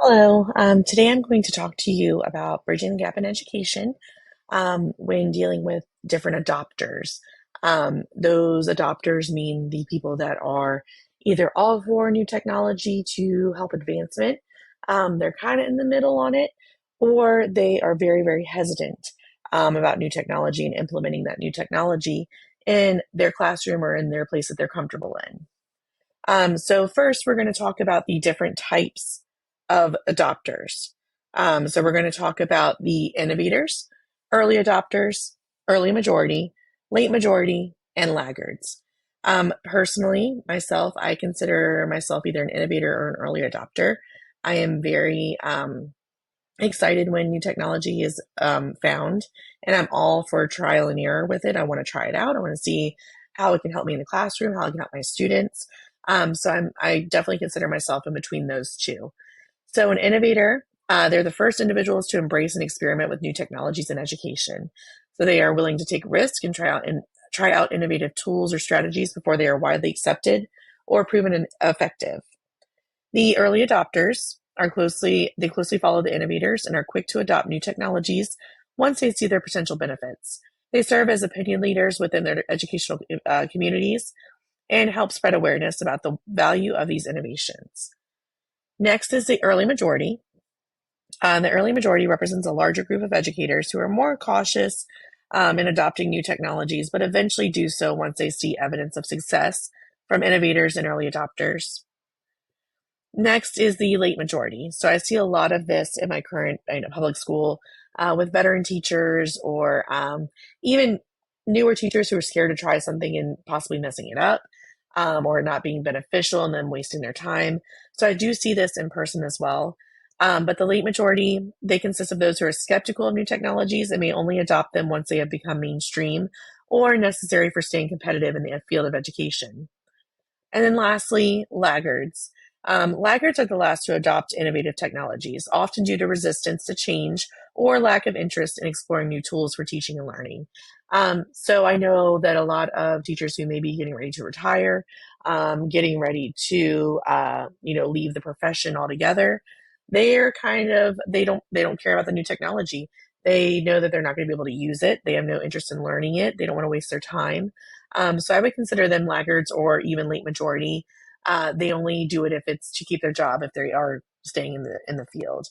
Hello. Today I'm going to talk to you about bridging the gap in education when dealing with different adopters. Those adopters mean the people that are either all for new technology to help advancement, they're kind of in the middle on it, or they are very, very hesitant about new technology and implementing that new technology in their classroom or in their place that they're comfortable in. So first, we're going to talk about the different types of adopters. So we're going to talk about the innovators, early adopters, early majority, late majority, and laggards. Personally, myself, I consider myself either an innovator or an early adopter. I am very excited when new technology is found, and I'm all for trial and error with it. I want to try it out. I want to see how it can help me in the classroom, how it can help my students. I definitely consider myself in between those two. So an innovator, they're the first individuals to embrace and experiment with new technologies in education. So they are willing to take risk and try out innovative tools or strategies before they are widely accepted or proven effective. The early adopters they closely follow the innovators and are quick to adopt new technologies once they see their potential benefits. They serve as opinion leaders within their educational communities and help spread awareness about the value of these innovations. Next is the early majority. The early majority represents a larger group of educators who are more cautious in adopting new technologies, but eventually do so once they see evidence of success from innovators and early adopters. Next is the late majority. So I see a lot of this in my current public school with veteran teachers or even newer teachers who are scared to try something and possibly messing it up or not being beneficial and then wasting their time. So I do see this in person as well. But the late majority, they consist of those who are skeptical of new technologies and may only adopt them once they have become mainstream or necessary for staying competitive in the field of education. And then lastly, laggards. Laggards are the last to adopt innovative technologies, often due to resistance to change or lack of interest in exploring new tools for teaching and learning. So I know that a lot of teachers who may be getting ready to retire, getting ready to leave the profession altogether, they don't care about the new technology. They know that they're not going to be able to use it. They have no interest in learning it. They don't want to waste their time. So I would consider them laggards or even late majority. They only do it if it's to keep their job, if they are staying in the field.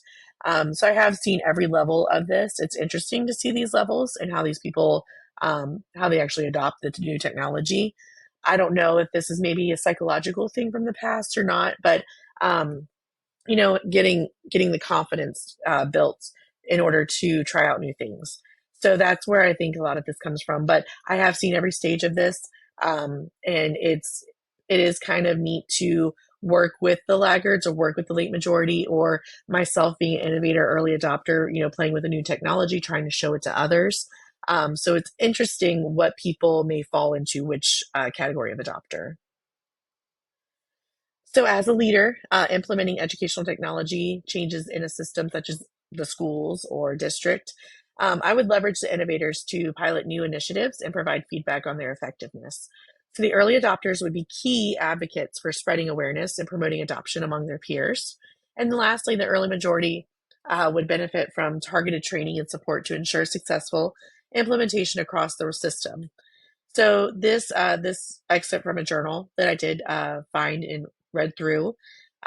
So I have seen every level of this. It's interesting to see these levels and how these people, how they actually adopt the new technology. I don't know if this is maybe a psychological thing from the past or not, but um, getting the confidence built in order to try out new things. So that's where I think a lot of this comes from. But I have seen every stage of this, and it is kind of neat to work with the laggards or work with the late majority, or myself being an innovator, early adopter, playing with a new technology, trying to show it to others. So it's interesting what people may fall into which category of adopter. So, as a leader, implementing educational technology changes in a system such as the schools or district, I would leverage the innovators to pilot new initiatives and provide feedback on their effectiveness. So, the early adopters would be key advocates for spreading awareness and promoting adoption among their peers. And lastly, the early majority would benefit from targeted training and support to ensure successful implementation across the system. So this excerpt from a journal that I did find and read through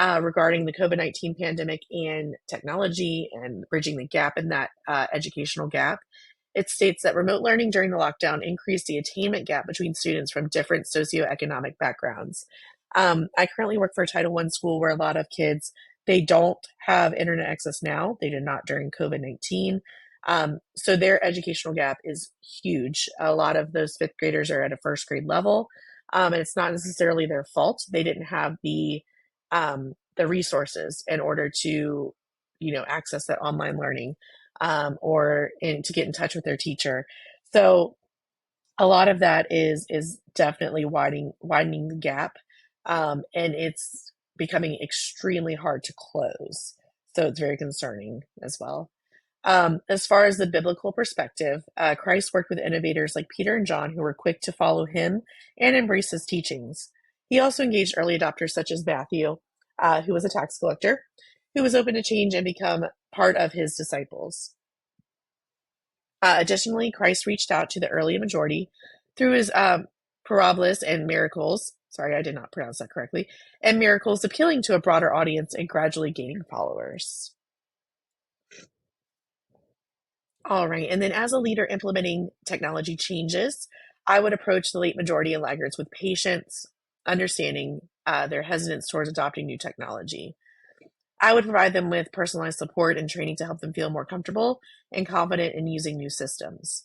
regarding the COVID-19 pandemic and technology and bridging the gap in that educational gap. It states that remote learning during the lockdown increased the attainment gap between students from different socioeconomic backgrounds. I currently work for a Title I school where a lot of kids, they don't have internet access now. They did not during COVID-19. So their educational gap is huge. A lot of those fifth graders are at a first grade level, and it's not necessarily their fault. They didn't have the resources in order to, access that online learning to get in touch with their teacher. So a lot of that is definitely widening the gap, and it's becoming extremely hard to close. So it's very concerning as well. As far as the biblical perspective, Christ worked with innovators like Peter and John who were quick to follow him and embrace his teachings. He also engaged early adopters such as Matthew, who was a tax collector. who was open to change and become part of his disciples. Additionally, Christ reached out to the early majority through his parabolas and miracles. Sorry, I did not pronounce that correctly. And miracles, appealing to a broader audience and gradually gaining followers. All right. And then as a leader implementing technology changes, I would approach the late majority and laggards with patience, understanding their hesitance towards adopting new technology. I would provide them with personalized support and training to help them feel more comfortable and confident in using new systems.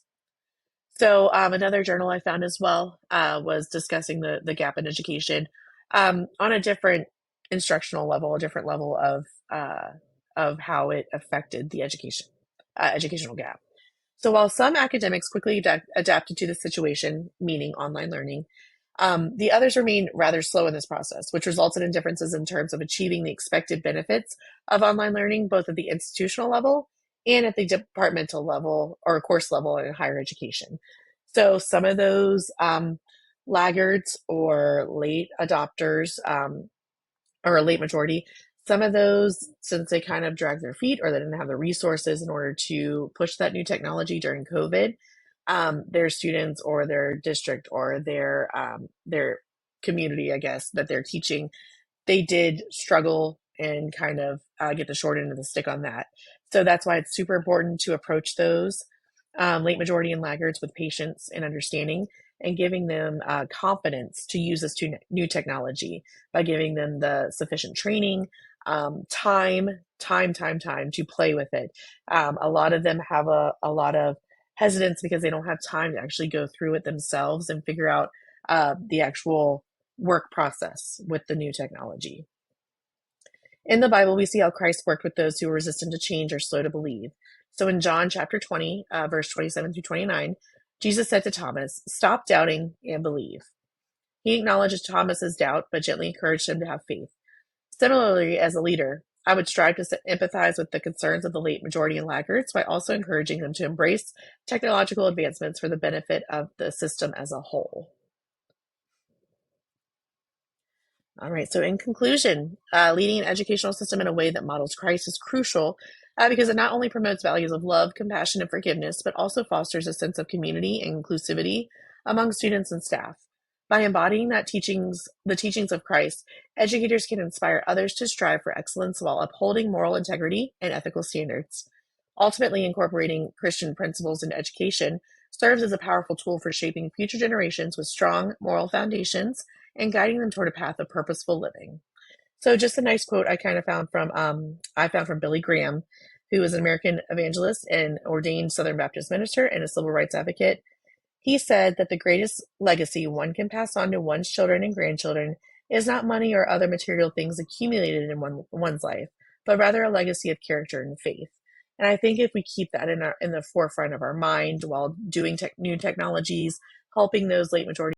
So another journal I found as well was discussing the gap in education on a different instructional level, a different level of how it affected the educational gap. So while some academics quickly adapted to the situation, meaning online learning, the others remained rather slow in this process, which resulted in differences in terms of achieving the expected benefits of online learning, both at the institutional level and at the departmental level or course level in higher education. So some of those laggards or late adopters or a late majority, some of those, since they kind of dragged their feet or they didn't have the resources in order to push that new technology during COVID, their students or their district or their community, I guess, that they're teaching, they did struggle and kind of get the short end of the stick on that. So that's why it's super important to approach those late majority and laggards with patience and understanding and giving them confidence to use this new technology by giving them the sufficient training, time to play with it. A lot of them have a lot of hesitance because they don't have time to actually go through it themselves and figure out the actual work process with the new technology. In the Bible, we see how Christ worked with those who were resistant to change or slow to believe. So in John chapter 20, verse 27 through 29, Jesus said to Thomas, "Stop doubting and believe." He acknowledged Thomas's doubt, but gently encouraged him to have faith. Similarly, as a leader, I would strive to empathize with the concerns of the late majority and laggards by also encouraging them to embrace technological advancements for the benefit of the system as a whole. All right, so in conclusion, leading an educational system in a way that models Christ is crucial because it not only promotes values of love, compassion, and forgiveness, but also fosters a sense of community and inclusivity among students and staff. By embodying the teachings of Christ, educators can inspire others to strive for excellence while upholding moral integrity and ethical standards. Ultimately, incorporating Christian principles into education serves as a powerful tool for shaping future generations with strong moral foundations and guiding them toward a path of purposeful living. So just a nice quote I found from Billy Graham, who is an American evangelist and ordained Southern Baptist minister and a civil rights advocate. He said that the greatest legacy one can pass on to one's children and grandchildren is not money or other material things accumulated in one's life, but rather a legacy of character and faith. And I think if we keep that in the forefront of our mind while doing new technologies, helping those late majority